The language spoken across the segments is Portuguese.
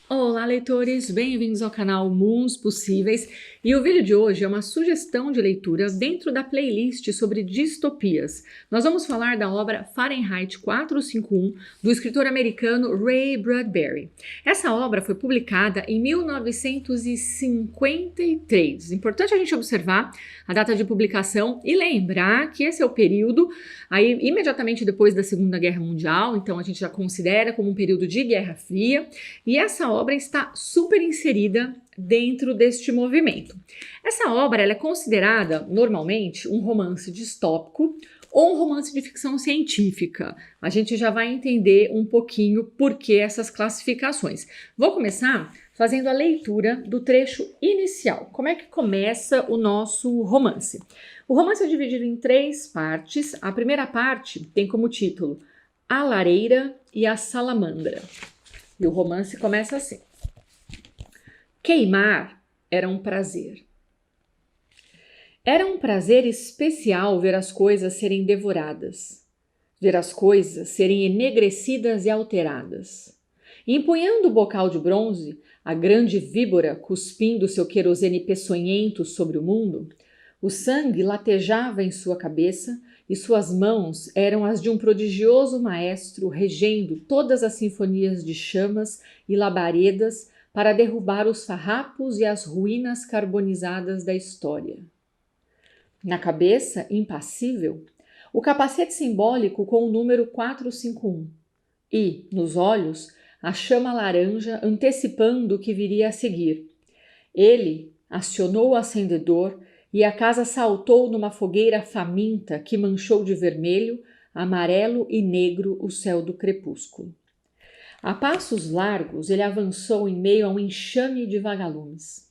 Olá, leitores! Bem-vindos ao canal Mundos Possíveis. E o vídeo de hoje é uma sugestão de leitura dentro da playlist sobre distopias. Nós vamos falar da obra Fahrenheit 451, do escritor americano Ray Bradbury. Essa obra foi publicada em 1953. Importante a gente observar a data de publicação e lembrar que esse é o período aí imediatamente depois da Segunda Guerra Mundial, então a gente já considera como um período de Guerra Fria, e essa obra está super inserida dentro deste movimento. Essa obra ela é considerada normalmente um romance distópico ou um romance de ficção científica. A gente já vai entender um pouquinho por que essas classificações. Vou começar fazendo a leitura do trecho inicial. Como é que começa o nosso romance? O romance é dividido em 3 partes. A primeira parte tem como título A Lareira e a Salamandra. E o romance começa assim. Queimar era um prazer. Era um prazer especial ver as coisas serem devoradas, ver as coisas serem enegrecidas e alteradas. E empunhando o bocal de bronze, a grande víbora cuspindo seu querosene peçonhento sobre o mundo, o sangue latejava em sua cabeça e suas mãos eram as de um prodigioso maestro regendo todas as sinfonias de chamas e labaredas para derrubar os farrapos e as ruínas carbonizadas da história. Na cabeça, impassível, o capacete simbólico com o número 451 e, nos olhos, a chama laranja antecipando o que viria a seguir. Ele acionou o acendedor e a casa saltou numa fogueira faminta que manchou de vermelho, amarelo e negro o céu do crepúsculo. A passos largos ele avançou em meio a um enxame de vagalumes.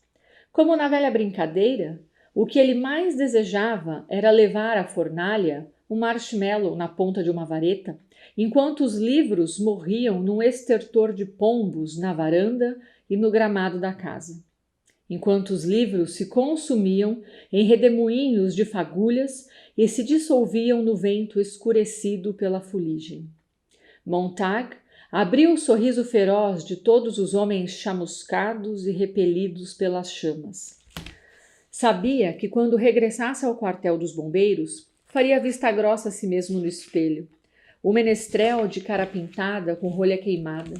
Como na velha brincadeira, o que ele mais desejava era levar à fornalha um marshmallow na ponta de uma vareta, enquanto os livros morriam num estertor de pombos na varanda e no gramado da casa. Enquanto os livros se consumiam em redemoinhos de fagulhas e se dissolviam no vento escurecido pela fuligem. Montag abriu o sorriso feroz de todos os homens chamuscados e repelidos pelas chamas. Sabia que quando regressasse ao quartel dos bombeiros, faria vista grossa a si mesmo no espelho, o menestrel de cara pintada com rolha queimada.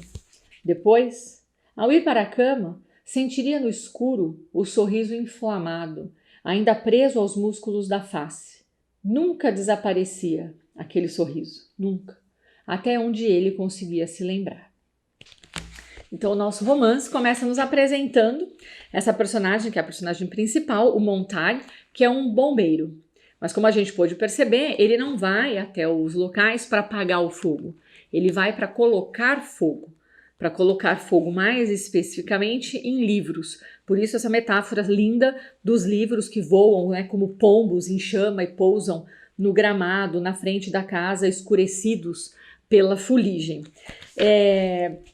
Depois, ao ir para a cama, sentiria no escuro o sorriso inflamado, ainda preso aos músculos da face. Nunca desaparecia aquele sorriso, nunca, até onde ele conseguia se lembrar. Então o nosso romance começa nos apresentando essa personagem, que é a personagem principal, o Montag, que é um bombeiro. Mas como a gente pôde perceber, ele não vai até os locais para apagar o fogo, ele vai para colocar fogo. Para colocar fogo mais especificamente em livros. Por isso essa metáfora linda dos livros que voam, né, como pombos em chama e pousam no gramado, na frente da casa, escurecidos pela fuligem.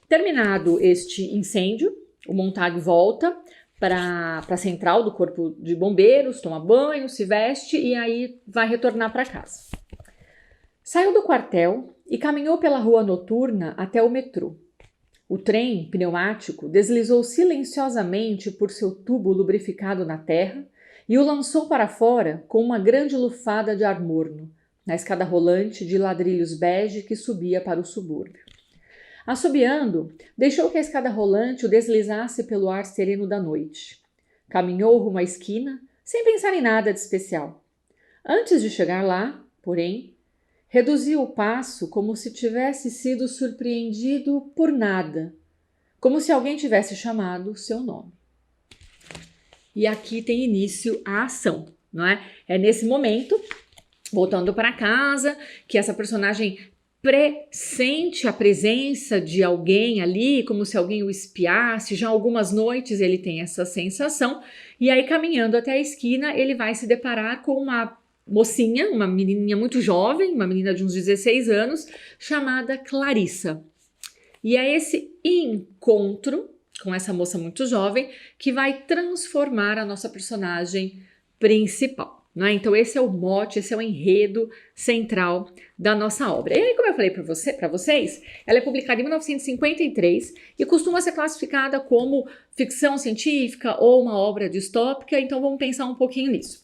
Terminado este incêndio, o Montag volta para a central do corpo de bombeiros, toma banho, se veste e aí vai retornar para casa. Saiu do quartel e caminhou pela rua noturna até o metrô. O trem pneumático deslizou silenciosamente por seu tubo lubrificado na terra e o lançou para fora com uma grande lufada de ar morno, na escada rolante de ladrilhos bege que subia para o subúrbio. Assobiando, deixou que a escada rolante o deslizasse pelo ar sereno da noite. Caminhou rumo à esquina, sem pensar em nada de especial. Antes de chegar lá, porém, reduziu o passo como se tivesse sido surpreendido por nada, como se alguém tivesse chamado seu nome. E aqui tem início a ação, não é? É nesse momento, voltando para casa, que essa personagem pressente a presença de alguém ali, como se alguém o espiasse. Já algumas noites ele tem essa sensação, e aí caminhando até a esquina, ele vai se deparar com uma mocinha, uma menininha muito jovem, uma menina de uns 16 anos, chamada Clarissa. E é esse encontro com essa moça muito jovem que vai transformar a nossa personagem principal. né? Então esse é o mote, esse é o enredo central da nossa obra. E aí, como eu falei para vocês, ela é publicada em 1953 e costuma ser classificada como ficção científica ou uma obra distópica, então vamos pensar um pouquinho nisso.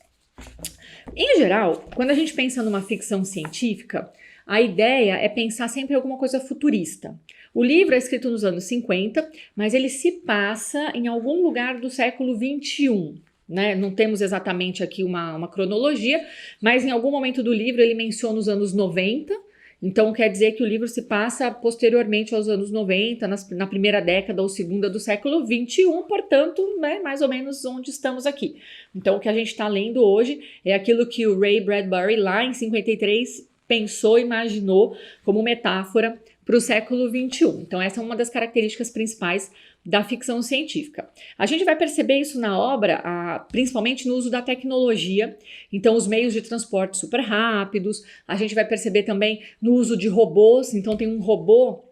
Em geral, quando a gente pensa numa ficção científica, a ideia é pensar sempre em alguma coisa futurista. O livro é escrito nos anos 50, mas ele se passa em algum lugar do século 21. Né? Não temos exatamente aqui uma cronologia, mas em algum momento do livro ele menciona os anos 90, então quer dizer que o livro se passa posteriormente aos anos 90, na primeira década ou segunda do século 21, portanto, né, mais ou menos onde estamos aqui. Então o que a gente está lendo hoje é aquilo que o Ray Bradbury lá em 53 pensou, imaginou como metáfora para o século 21. Então essa é uma das características principais da ficção científica. A gente vai perceber isso na obra, principalmente no uso da tecnologia, então os meios de transporte super rápidos, a gente vai perceber também no uso de robôs, então tem um robô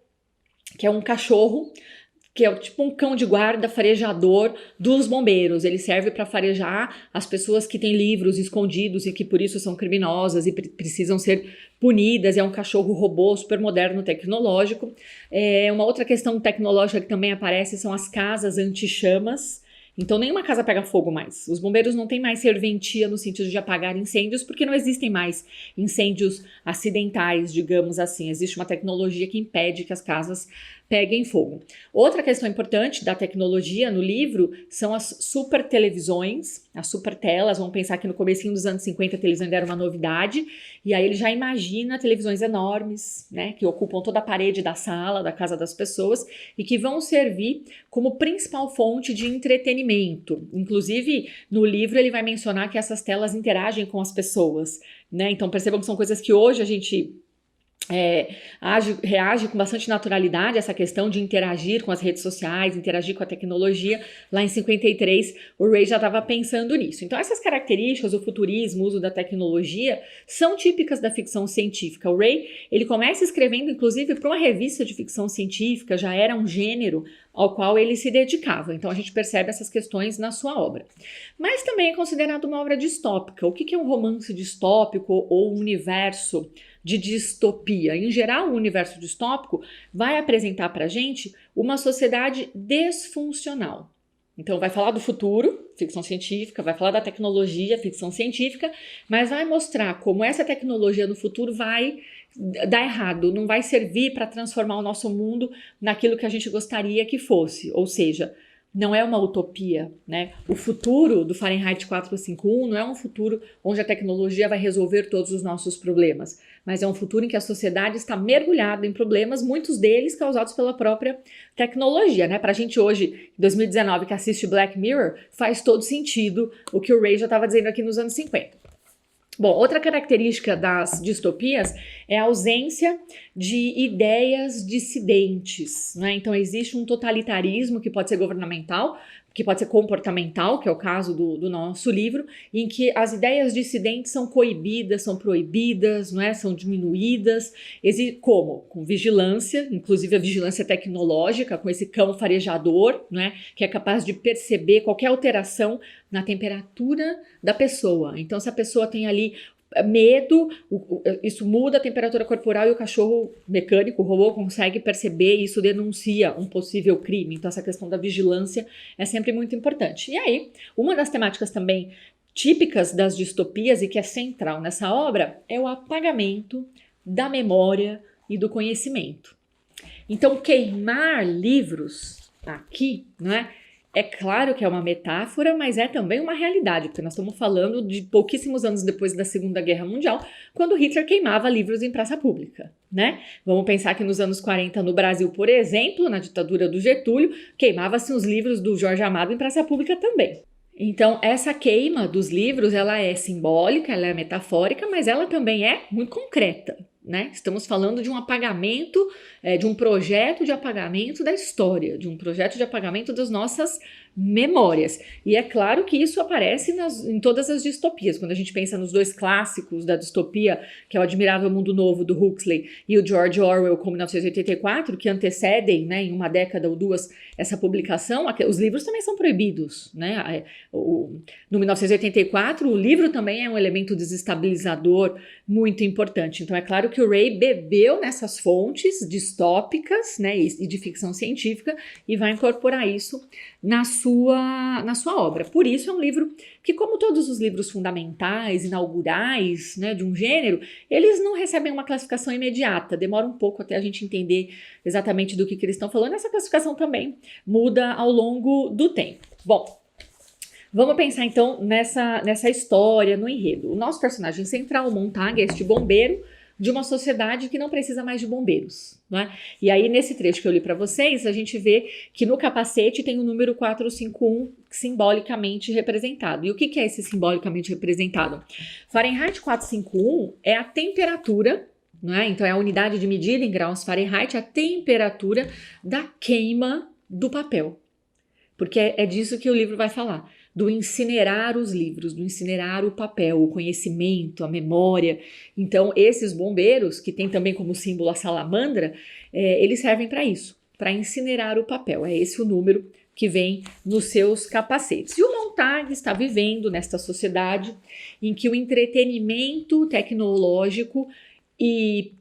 que é um cachorro, que é tipo um cão de guarda farejador dos bombeiros. Ele serve para farejar as pessoas que têm livros escondidos e que por isso são criminosas e precisam ser punidas. É um cachorro robô super moderno, tecnológico. Uma outra questão tecnológica que também aparece são as casas anti-chamas. Então nenhuma casa pega fogo mais. Os bombeiros não têm mais serventia no sentido de apagar incêndios, porque não existem mais incêndios acidentais, digamos assim. Existe uma tecnologia que impede que as casas peguem fogo. Outra questão importante da tecnologia no livro são as super televisões, as super telas. Vamos pensar que no comecinho dos anos 50 a televisão ainda era uma novidade, e aí ele já imagina televisões enormes, né, que ocupam toda a parede da sala, da casa das pessoas, e que vão servir como principal fonte de entretenimento. Inclusive, no livro ele vai mencionar que essas telas interagem com as pessoas, né? Então percebam que são coisas que hoje a gente reage com bastante naturalidade a essa questão de interagir com as redes sociais, interagir com a tecnologia. Lá em 53, o Ray já estava pensando nisso. Então essas características, o futurismo, o uso da tecnologia, são típicas da ficção científica. O Ray, ele começa escrevendo inclusive para uma revista de ficção científica, já era um gênero ao qual ele se dedicava. Então a gente percebe essas questões na sua obra. Mas também é considerado uma obra distópica. O que é um romance distópico ou um universo de distopia? Em geral, o universo distópico vai apresentar para a gente uma sociedade desfuncional. Então vai falar do futuro, ficção científica, vai falar da tecnologia, ficção científica, mas vai mostrar como essa tecnologia no futuro vai dar errado, não vai servir para transformar o nosso mundo naquilo que a gente gostaria que fosse, ou seja, não é uma utopia, né? O futuro do Fahrenheit 451 não é um futuro onde a tecnologia vai resolver todos os nossos problemas, mas é um futuro em que a sociedade está mergulhada em problemas, muitos deles causados pela própria tecnologia, né? Pra gente hoje, em 2019, que assiste Black Mirror, faz todo sentido o que o Ray já estava dizendo aqui nos anos 50. Bom, outra característica das distopias é a ausência de ideias dissidentes, né? Então existe um totalitarismo que pode ser governamental, que pode ser comportamental, que é o caso do nosso livro, em que as ideias dissidentes são coibidas, são proibidas, não é? São diminuídas. Como? Com vigilância, inclusive a vigilância tecnológica, com esse cão farejador, não é? Que é capaz de perceber qualquer alteração na temperatura da pessoa. Então, se a pessoa tem ali medo, isso muda a temperatura corporal e o cachorro mecânico, o robô, consegue perceber e isso denuncia um possível crime. Então essa questão da vigilância é sempre muito importante. E aí, uma das temáticas também típicas das distopias e que é central nessa obra é o apagamento da memória e do conhecimento. Então queimar livros aqui, não é? É claro que é uma metáfora, mas é também uma realidade, porque nós estamos falando de pouquíssimos anos depois da Segunda Guerra Mundial, quando Hitler queimava livros em praça pública, né? Vamos pensar que nos anos 40 no Brasil, por exemplo, na ditadura do Getúlio, queimava-se os livros do Jorge Amado em praça pública também. Então, essa queima dos livros, ela é simbólica, ela é metafórica, mas ela também é muito concreta, né? Estamos falando de um apagamento, de um projeto de apagamento da história, de um projeto de apagamento das nossas memórias. E é claro que isso aparece em todas as distopias. Quando a gente pensa nos dois clássicos da distopia, que é o Admirável Mundo Novo, do Huxley, e o George Orwell, com 1984, que antecedem, né, em uma década ou duas, essa publicação, os livros também são proibidos, né? No 1984, o livro também é um elemento desestabilizador muito importante. Então é claro que o Ray bebeu nessas fontes distópicas, né, e de ficção científica, e vai incorporar isso na sua obra. Por isso é um livro que, como todos os livros fundamentais, inaugurais, né, de um gênero, eles não recebem uma classificação imediata, demora um pouco até a gente entender exatamente do que eles estão falando. Essa classificação também muda ao longo do tempo. Bom, vamos pensar então nessa história, no enredo. O nosso personagem central, o Montag, é este bombeiro de uma sociedade que não precisa mais de bombeiros, né? E aí, nesse trecho que eu li para vocês, a gente vê que no capacete tem o número 451 simbolicamente representado. E o que é esse simbolicamente representado? Fahrenheit 451 é a temperatura, né? Então é a unidade de medida em graus Fahrenheit, a temperatura da queima do papel. Porque é disso que o livro vai falar, do incinerar os livros, do incinerar o papel, o conhecimento, a memória. Então, esses bombeiros, que tem também como símbolo a salamandra, eles servem para isso, para incinerar o papel. É esse o número que vem nos seus capacetes. E o Montag está vivendo nesta sociedade em que o entretenimento tecnológico e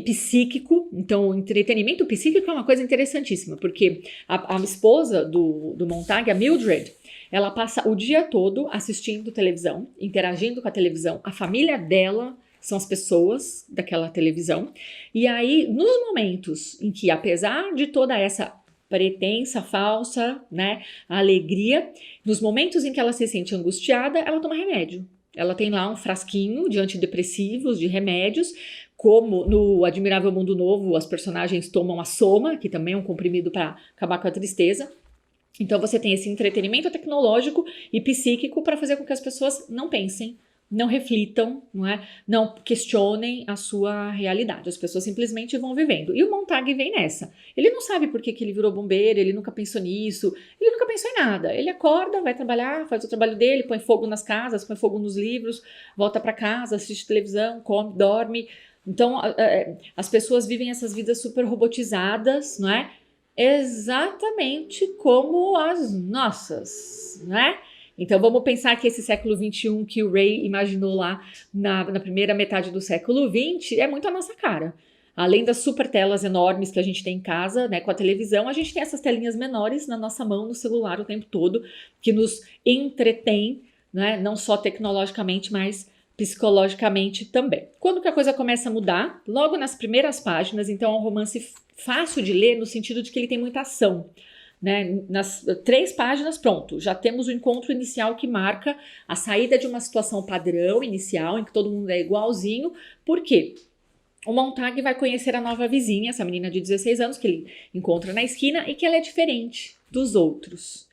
psíquico, então o entretenimento psíquico é uma coisa interessantíssima, porque a esposa do Montag, a Mildred, ela passa o dia todo assistindo televisão, interagindo com a televisão, a família dela são as pessoas daquela televisão, e aí nos momentos em que, apesar de toda essa pretensa, falsa, né, alegria, nos momentos em que ela se sente angustiada, ela toma remédio. Ela tem lá um frasquinho de antidepressivos, de remédios, como no Admirável Mundo Novo, as personagens tomam a Soma, que também é um comprimido para acabar com a tristeza. Então você tem esse entretenimento tecnológico e psíquico para fazer com que as pessoas não pensem, não reflitam, não questionem a sua realidade. As pessoas simplesmente vão vivendo. E o Montag vem nessa. Ele não sabe por que ele virou bombeiro, ele nunca pensou nisso, ele nunca pensou em nada. Ele acorda, vai trabalhar, faz o trabalho dele, põe fogo nas casas, põe fogo nos livros, volta para casa, assiste televisão, come, dorme. Então as pessoas vivem essas vidas super robotizadas, não é? Exatamente como as nossas, né? Então vamos pensar que esse século XXI que o Ray imaginou lá na primeira metade do século XX é muito a nossa cara. Além das super telas enormes que a gente tem em casa, né, com a televisão, a gente tem essas telinhas menores na nossa mão, no celular o tempo todo, que nos entretém, né, não só tecnologicamente, mas psicologicamente também. Quando que a coisa começa a mudar? Logo nas primeiras páginas, então é um romance fácil de ler no sentido de que ele tem muita ação. Né? Nas 3 páginas, pronto, já temos o encontro inicial que marca a saída de uma situação padrão inicial, em que todo mundo é igualzinho. Por quê? O Montag vai conhecer a nova vizinha, essa menina de 16 anos, que ele encontra na esquina, e que ela é diferente dos outros.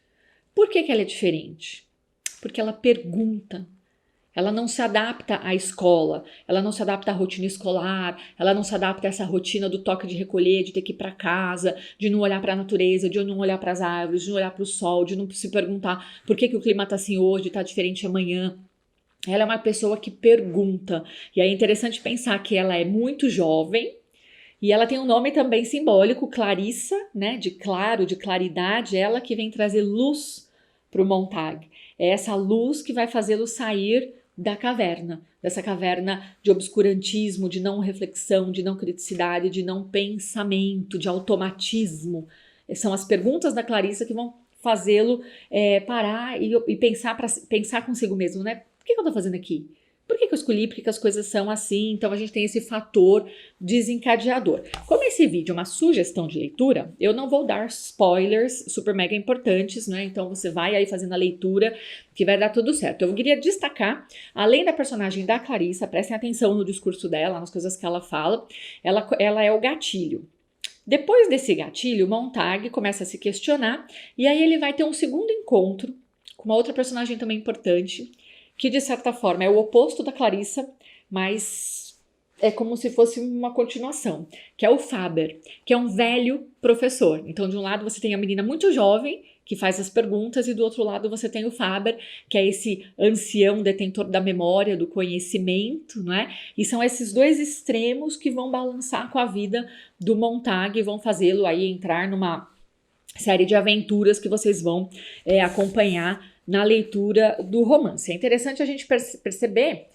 Por que ela é diferente? Porque ela pergunta. Ela não se adapta à escola, ela não se adapta à rotina escolar, ela não se adapta a essa rotina do toque de recolher, de ter que ir para casa, de não olhar para a natureza, de não olhar para as árvores, de não olhar para o sol, de não se perguntar por que o clima está assim hoje, está diferente amanhã. Ela é uma pessoa que pergunta. E aí é interessante pensar que ela é muito jovem e ela tem um nome também simbólico, Clarissa, né? De claro, de claridade, ela que vem trazer luz para o Montag. É essa luz que vai fazê-lo sair da caverna, dessa caverna de obscurantismo, de não reflexão, de não criticidade, de não pensamento, de automatismo. São as perguntas da Clarissa que vão fazê-lo parar e pensar consigo mesmo, né? Por que eu tô fazendo aqui? Por que eu escolhi? Porque as coisas são assim, então a gente tem esse fator desencadeador. Como esse vídeo é uma sugestão de leitura, eu não vou dar spoilers super mega importantes, né? Então você vai aí fazendo a leitura que vai dar tudo certo. Eu queria destacar, além da personagem da Clarissa, prestem atenção no discurso dela, nas coisas que ela fala, ela é o gatilho. Depois desse gatilho, o Montag começa a se questionar e aí ele vai ter um segundo encontro com uma outra personagem também importante, que de certa forma é o oposto da Clarissa, mas é como se fosse uma continuação, que é o Faber, que é um velho professor. Então, de um lado você tem a menina muito jovem, que faz as perguntas, e do outro lado você tem o Faber, que é esse ancião detentor da memória, do conhecimento, não é? E são esses dois extremos que vão balançar com a vida do Montag e vão fazê-lo aí entrar numa série de aventuras que vocês vão acompanhar na leitura do romance. É interessante a gente perceber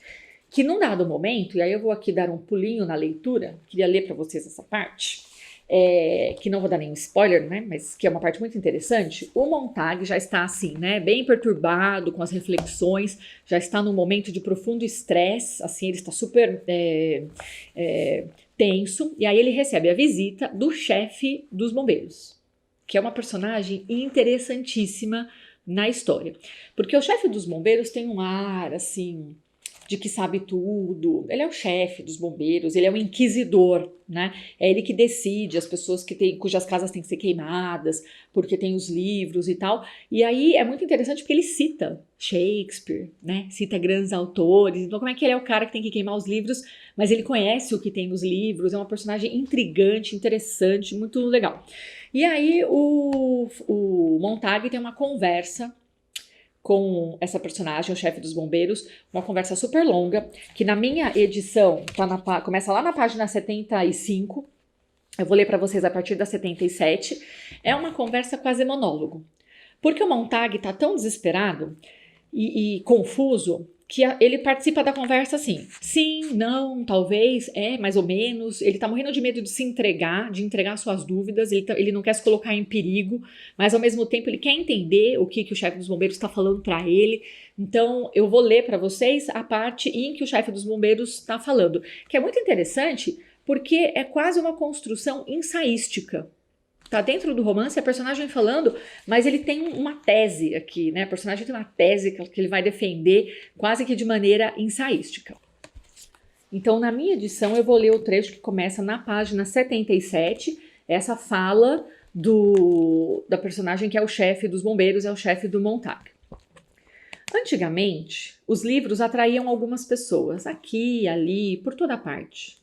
que num dado momento, e aí eu vou aqui dar um pulinho na leitura, queria ler para vocês essa parte, que não vou dar nenhum spoiler, né, mas que é uma parte muito interessante. O Montag já está assim, né, bem perturbado com as reflexões, já está num momento de profundo estresse, assim, ele está super tenso, e aí ele recebe a visita do chefe dos bombeiros, que é uma personagem interessantíssima na história, porque o chefe dos bombeiros tem um ar, assim, de que sabe tudo. Ele é o chefe dos bombeiros, ele é o inquisidor, né? É ele que decide as pessoas cujas casas têm que ser queimadas, porque tem os livros e tal. E aí é muito interessante porque ele cita Shakespeare, né? Cita grandes autores. Então como é que ele é o cara que tem que queimar os livros, mas ele conhece o que tem nos livros, é uma personagem intrigante, interessante, muito legal. E aí o Montag tem uma conversa com essa personagem, o chefe dos bombeiros, uma conversa super longa, que na minha edição começa lá na página 75, eu vou ler para vocês a partir da 77, é uma conversa quase monólogo, porque o Montag está tão desesperado e confuso, que ele participa da conversa assim, sim, não, talvez, mais ou menos, ele tá morrendo de medo de se entregar, de entregar suas dúvidas, ele não quer se colocar em perigo, mas ao mesmo tempo ele quer entender o que o chefe dos bombeiros está falando para ele. Então eu vou ler para vocês a parte em que o chefe dos bombeiros está falando, que é muito interessante porque é quase uma construção ensaística. Tá dentro do romance a personagem falando, mas ele tem uma tese aqui, né? A personagem tem uma tese que ele vai defender quase que de maneira ensaística. Então, na minha edição, eu vou ler o trecho que começa na página 77, essa fala da personagem que é o chefe dos bombeiros, é o chefe do Montag. Antigamente, os livros atraíam algumas pessoas, aqui, ali, por toda parte.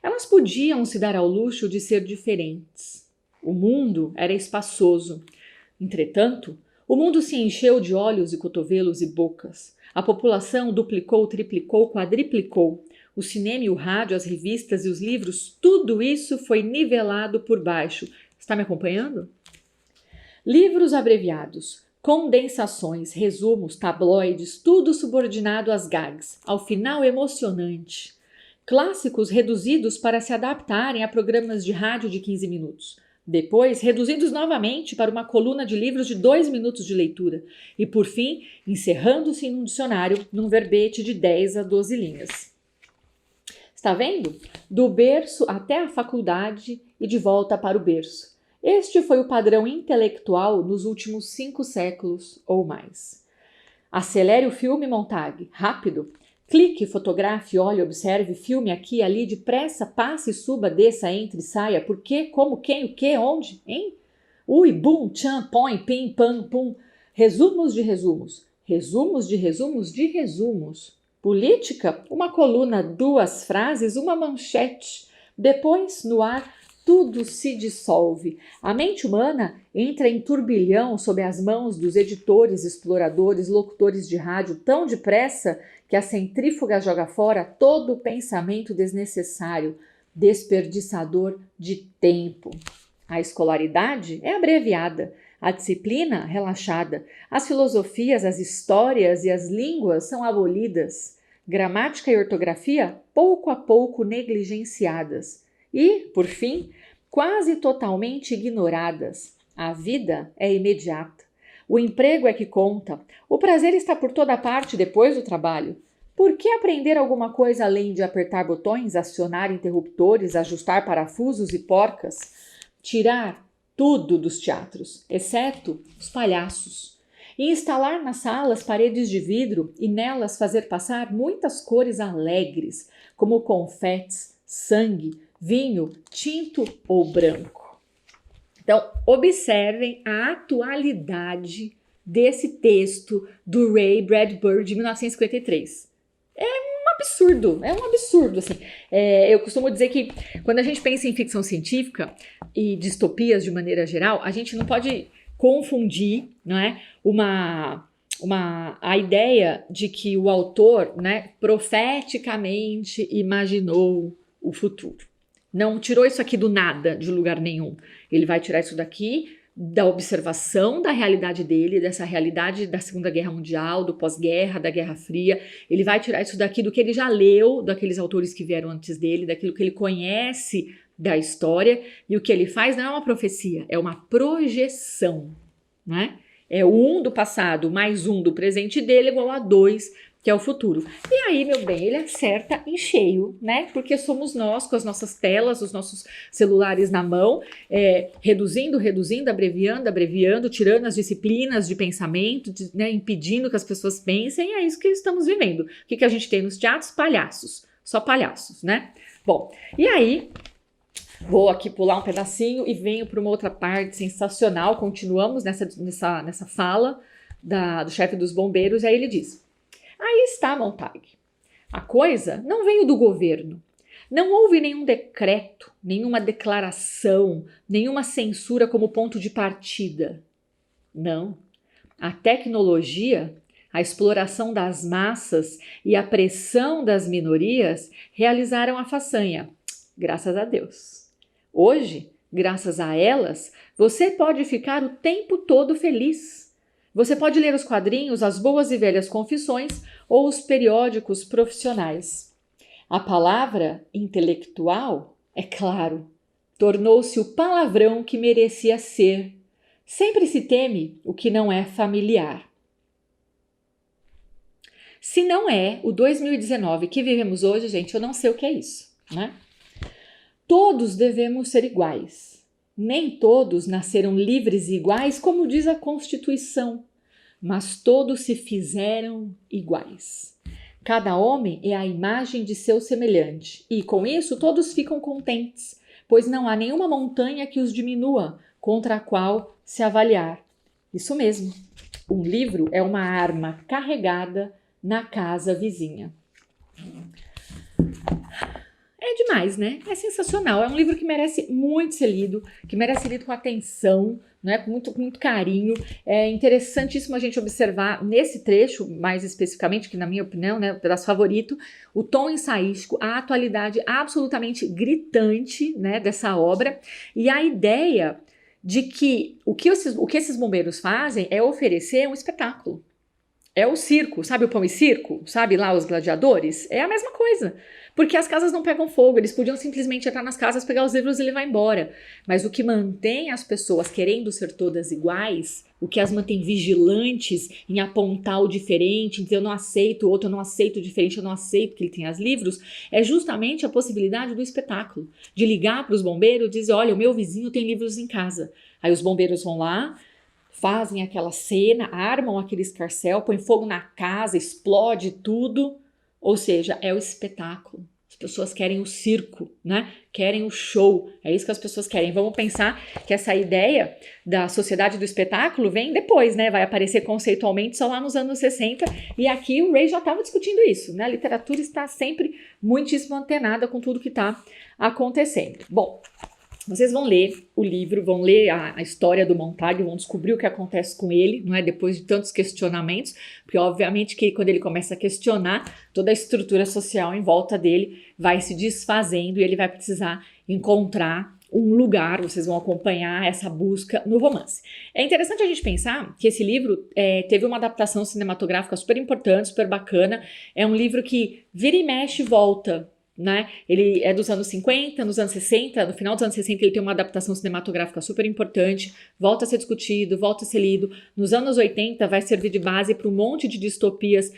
Elas podiam se dar ao luxo de ser diferentes. O mundo era espaçoso. Entretanto, o mundo se encheu de olhos e cotovelos e bocas. A população duplicou, triplicou, quadriplicou. O cinema e o rádio, as revistas e os livros, tudo isso foi nivelado por baixo. Está me acompanhando? Livros abreviados, condensações, resumos, tabloides, tudo subordinado às gags. Ao final, emocionante. Clássicos reduzidos para se adaptarem a programas de rádio de 15 minutos. Depois, reduzidos novamente para uma coluna de livros de 2 minutos de leitura. E, por fim, encerrando-se em um dicionário, num verbete de 10 a 12 linhas. Está vendo? Do berço até a faculdade e de volta para o berço. Este foi o padrão intelectual nos últimos 5 séculos ou mais. Acelere o filme, Montag. Rápido. Clique, fotografe, olhe, observe, filme aqui e ali, depressa, passe, suba, desça, entre, saia, por quê, como, quem, o quê, onde, hein? Ui, bum, tchan, põe, pim, pam, pum. Resumos de resumos, resumos de resumos de resumos. Política, uma coluna, 2 frases, uma manchete. Depois, no ar, tudo se dissolve. A mente humana entra em turbilhão sob as mãos dos editores, exploradores, locutores de rádio tão depressa que a centrífuga joga fora todo o pensamento desnecessário, desperdiçador de tempo. A escolaridade é abreviada, a disciplina relaxada, as filosofias, as histórias e as línguas são abolidas, gramática e ortografia pouco a pouco negligenciadas e, por fim, quase totalmente ignoradas. A vida é imediata. O emprego é que conta. O prazer está por toda parte depois do trabalho. Por que aprender alguma coisa além de apertar botões, acionar interruptores, ajustar parafusos e porcas? Tirar tudo dos teatros, exceto os palhaços. E instalar nas salas paredes de vidro e nelas fazer passar muitas cores alegres, como confetes, sangue, vinho, tinto ou branco. Então, observem a atualidade desse texto do Ray Bradbury de 1953. É um absurdo, assim. Eu costumo dizer que quando a gente pensa em ficção científica e distopias de maneira geral, a gente não pode confundir, não é, a ideia de que o autor, né, profeticamente imaginou o futuro. Não tirou isso aqui do nada, de lugar nenhum. Ele vai tirar isso daqui da observação da realidade dele, dessa realidade da Segunda Guerra Mundial, do pós-guerra, da Guerra Fria. Ele vai tirar isso daqui do que ele já leu, daqueles autores que vieram antes dele, daquilo que ele conhece da história. E o que ele faz não é uma profecia, é uma projeção, né? É o 1 do passado mais 1 do presente dele igual a 2, que é o futuro. E aí, meu bem, ele acerta em cheio, né? Porque somos nós, com as nossas telas, os nossos celulares na mão, reduzindo, abreviando, tirando as disciplinas de pensamento, né? Impedindo que as pessoas pensem, e é isso que estamos vivendo. O que a gente tem nos teatros? Palhaços. Só palhaços, né? Bom, e aí... Vou aqui pular um pedacinho e venho para uma outra parte sensacional. Continuamos nessa fala do chefe dos bombeiros. E aí ele diz: aí está, Montag. A coisa não veio do governo. Não houve nenhum decreto, nenhuma declaração, nenhuma censura como ponto de partida. Não. A tecnologia, a exploração das massas e a pressão das minorias realizaram a façanha. Graças a Deus. Hoje, graças a elas, você pode ficar o tempo todo feliz. Você pode ler os quadrinhos, as boas e velhas confissões ou os periódicos profissionais. A palavra intelectual, é claro, tornou-se o palavrão que merecia ser. Sempre se teme o que não é familiar. Se não é o 2019 que vivemos hoje, gente, eu não sei o que é isso, né? Todos devemos ser iguais. Nem todos nasceram livres e iguais, como diz a Constituição, mas todos se fizeram iguais. Cada homem é a imagem de seu semelhante, e com isso todos ficam contentes, pois não há nenhuma montanha que os diminua, contra a qual se avaliar. Isso mesmo, um livro é uma arma carregada na casa vizinha. É demais, né? É sensacional. É um livro que merece muito ser lido, que merece ser lido com atenção, né? Com muito carinho. É interessantíssimo a gente observar nesse trecho, mais especificamente, que na minha opinião, né, o pedaço favorito, o tom ensaístico, a atualidade absolutamente gritante, né, dessa obra e a ideia de que o que esses bombeiros fazem é oferecer um espetáculo. É o circo, sabe o pão e circo? Sabe lá os gladiadores? É a mesma coisa. Porque as casas não pegam fogo, eles podiam simplesmente entrar nas casas, pegar os livros e levar embora. Mas o que mantém as pessoas querendo ser todas iguais, o que as mantém vigilantes em apontar o diferente, em dizer eu não aceito, o outro eu não aceito o diferente, eu não aceito que ele tenha os livros, é justamente a possibilidade do espetáculo. De ligar para os bombeiros e dizer, olha, o meu vizinho tem livros em casa. Aí os bombeiros vão lá, fazem aquela cena, armam aquele escarcéu, põem fogo na casa, explode tudo. Ou seja, é o espetáculo. As pessoas querem o circo, né? Querem o show. É isso que as pessoas querem. Vamos pensar que essa ideia da sociedade do espetáculo vem depois, né? Vai aparecer conceitualmente só lá nos anos 60. E aqui o Ray já estava discutindo isso, né? A literatura está sempre muitíssimo antenada com tudo que está acontecendo. Bom, vocês vão ler o livro, vão ler a história do Montag, vão descobrir o que acontece com ele, não é? Depois de tantos questionamentos, porque obviamente que quando ele começa a questionar, toda a estrutura social em volta dele vai se desfazendo e ele vai precisar encontrar um lugar, vocês vão acompanhar essa busca no romance. É interessante a gente pensar que esse livro teve uma adaptação cinematográfica super importante, super bacana, é um livro que vira e mexe e volta, né? Ele é dos anos 50, nos anos 60, no final dos anos 60 ele tem uma adaptação cinematográfica super importante, volta a ser discutido, volta a ser lido. Nos anos 80 vai servir de base para um monte de distopias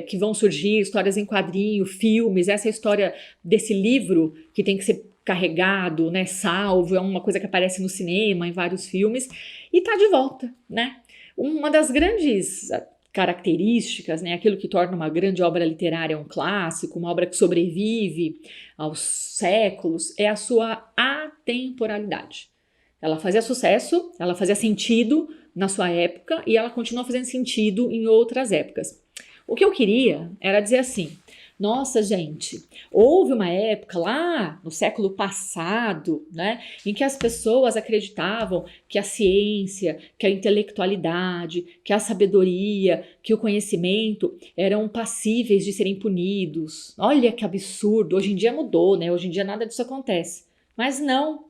que vão surgir, histórias em quadrinho, filmes, essa história desse livro que tem que ser carregado, né, salvo, é uma coisa que aparece no cinema, em vários filmes, e tá de volta, né? Uma das grandes características, né, aquilo que torna uma grande obra literária um clássico, uma obra que sobrevive aos séculos, é a sua atemporalidade. Ela fazia sucesso, ela fazia sentido na sua época e ela continua fazendo sentido em outras épocas. O que eu queria era dizer assim, Nossa, gente, houve uma época lá no século passado, né, em que as pessoas acreditavam que a ciência, que a intelectualidade, que a sabedoria, que o conhecimento eram passíveis de serem punidos. Olha que absurdo, hoje em dia mudou, né? Hoje em dia nada disso acontece. Mas não,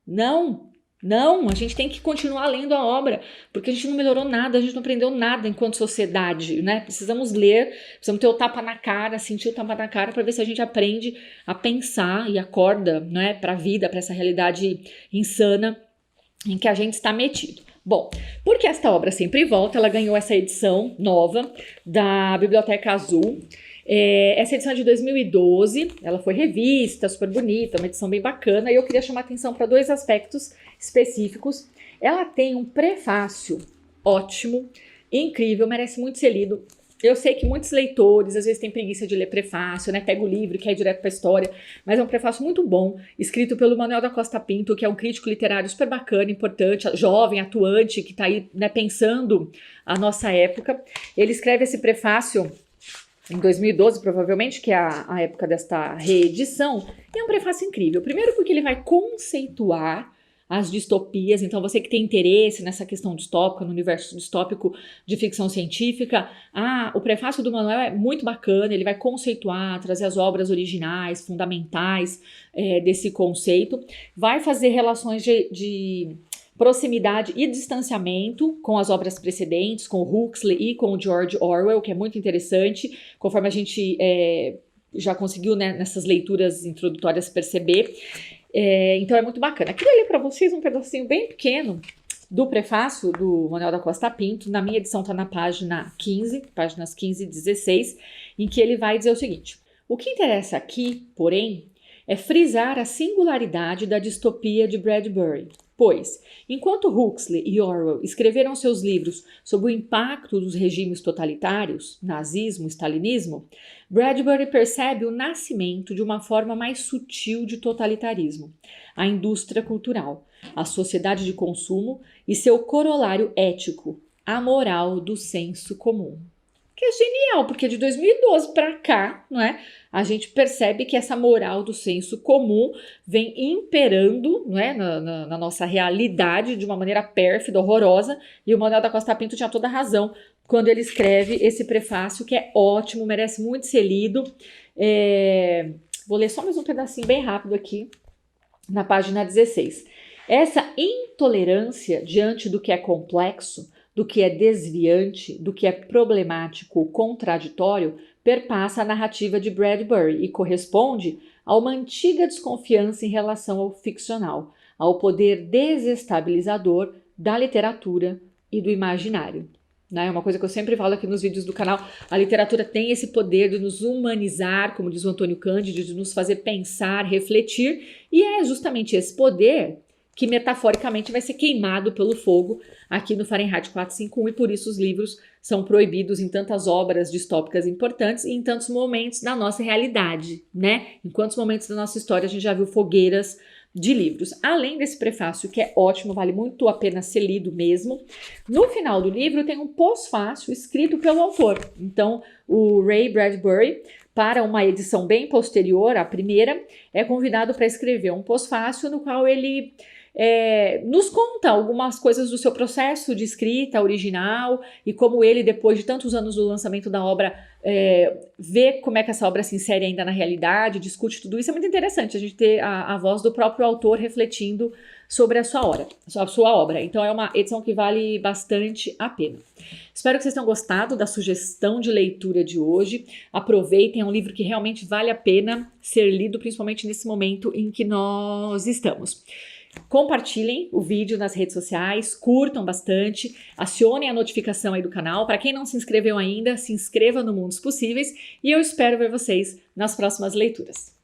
não, a gente tem que continuar lendo a obra, porque a gente não melhorou nada, a gente não aprendeu nada enquanto sociedade, né? Precisamos ler, precisamos ter o tapa na cara, sentir o tapa na cara para ver se a gente aprende a pensar e acorda, né, para a vida, para essa realidade insana em que a gente está metido. Bom, porque esta obra sempre volta, ela ganhou essa edição nova da Biblioteca Azul. Essa edição é de 2012, ela foi revista, super bonita, uma edição bem bacana, e eu queria chamar a atenção para 2 aspectos específicos. Ela tem um prefácio ótimo, incrível, merece muito ser lido. Eu sei que muitos leitores às vezes têm preguiça de ler prefácio, né? Pega o livro e quer ir direto para a história, mas é um prefácio muito bom, escrito pelo Manuel da Costa Pinto, que é um crítico literário super bacana, importante, jovem, atuante, que está aí, né, pensando a nossa época. Ele escreve esse prefácio em 2012, provavelmente, que é a época desta reedição, e é um prefácio incrível. Primeiro porque ele vai conceituar as distopias, então você que tem interesse nessa questão distópica, no universo distópico de ficção científica, o prefácio do Manuel é muito bacana, ele vai conceituar, trazer as obras originais, fundamentais desse conceito, vai fazer relações de proximidade e distanciamento com as obras precedentes, com o Huxley e com o George Orwell, que é muito interessante, conforme a gente já conseguiu, né, nessas leituras introdutórias perceber. Então é muito bacana. Aqui eu ler para vocês um pedacinho bem pequeno do prefácio do Manuel da Costa Pinto. Na minha edição está na página 15, páginas 15 e 16, em que ele vai dizer o seguinte: o que interessa aqui, porém, é frisar a singularidade da distopia de Bradbury. Pois, enquanto Huxley e Orwell escreveram seus livros sobre o impacto dos regimes totalitários, nazismo e stalinismo, Bradbury percebe o nascimento de uma forma mais sutil de totalitarismo, a indústria cultural, a sociedade de consumo e seu corolário ético, a moral do senso comum. Que é genial, porque de 2012 para cá, não é? A gente percebe que essa moral do senso comum vem imperando, não é? na nossa realidade de uma maneira pérfida, horrorosa, e o Manuel da Costa Pinto tinha toda a razão quando ele escreve esse prefácio, que é ótimo, merece muito ser lido. Vou ler só mais um pedacinho bem rápido aqui, na página 16. Essa intolerância diante do que é complexo, do que é desviante, do que é problemático ou contraditório, perpassa a narrativa de Bradbury e corresponde a uma antiga desconfiança em relação ao ficcional, ao poder desestabilizador da literatura e do imaginário. É uma coisa que eu sempre falo aqui nos vídeos do canal, a literatura tem esse poder de nos humanizar, como diz o Antônio Cândido, de nos fazer pensar, refletir, e é justamente esse poder que metaforicamente vai ser queimado pelo fogo aqui no Fahrenheit 451, e por isso os livros são proibidos em tantas obras distópicas importantes e em tantos momentos da nossa realidade, né? Em quantos momentos da nossa história a gente já viu fogueiras de livros. Além desse prefácio, que é ótimo, vale muito a pena ser lido mesmo, no final do livro tem um pós-fácio escrito pelo autor. Então, o Ray Bradbury, para uma edição bem posterior à primeira, é convidado para escrever um pós-fácio no qual ele nos conta algumas coisas do seu processo de escrita original e como ele, depois de tantos anos do lançamento da obra, vê como é que essa obra se insere ainda na realidade, discute tudo isso. É muito interessante a gente ter a voz do próprio autor refletindo sobre a sua obra. Então é uma edição que vale bastante a pena. Espero que vocês tenham gostado da sugestão de leitura de hoje. Aproveitem, é um livro que realmente vale a pena ser lido, principalmente nesse momento em que nós estamos. Compartilhem o vídeo nas redes sociais, curtam bastante, acionem a notificação aí do canal. Para quem não se inscreveu ainda, se inscreva no Mundos Possíveis e eu espero ver vocês nas próximas leituras.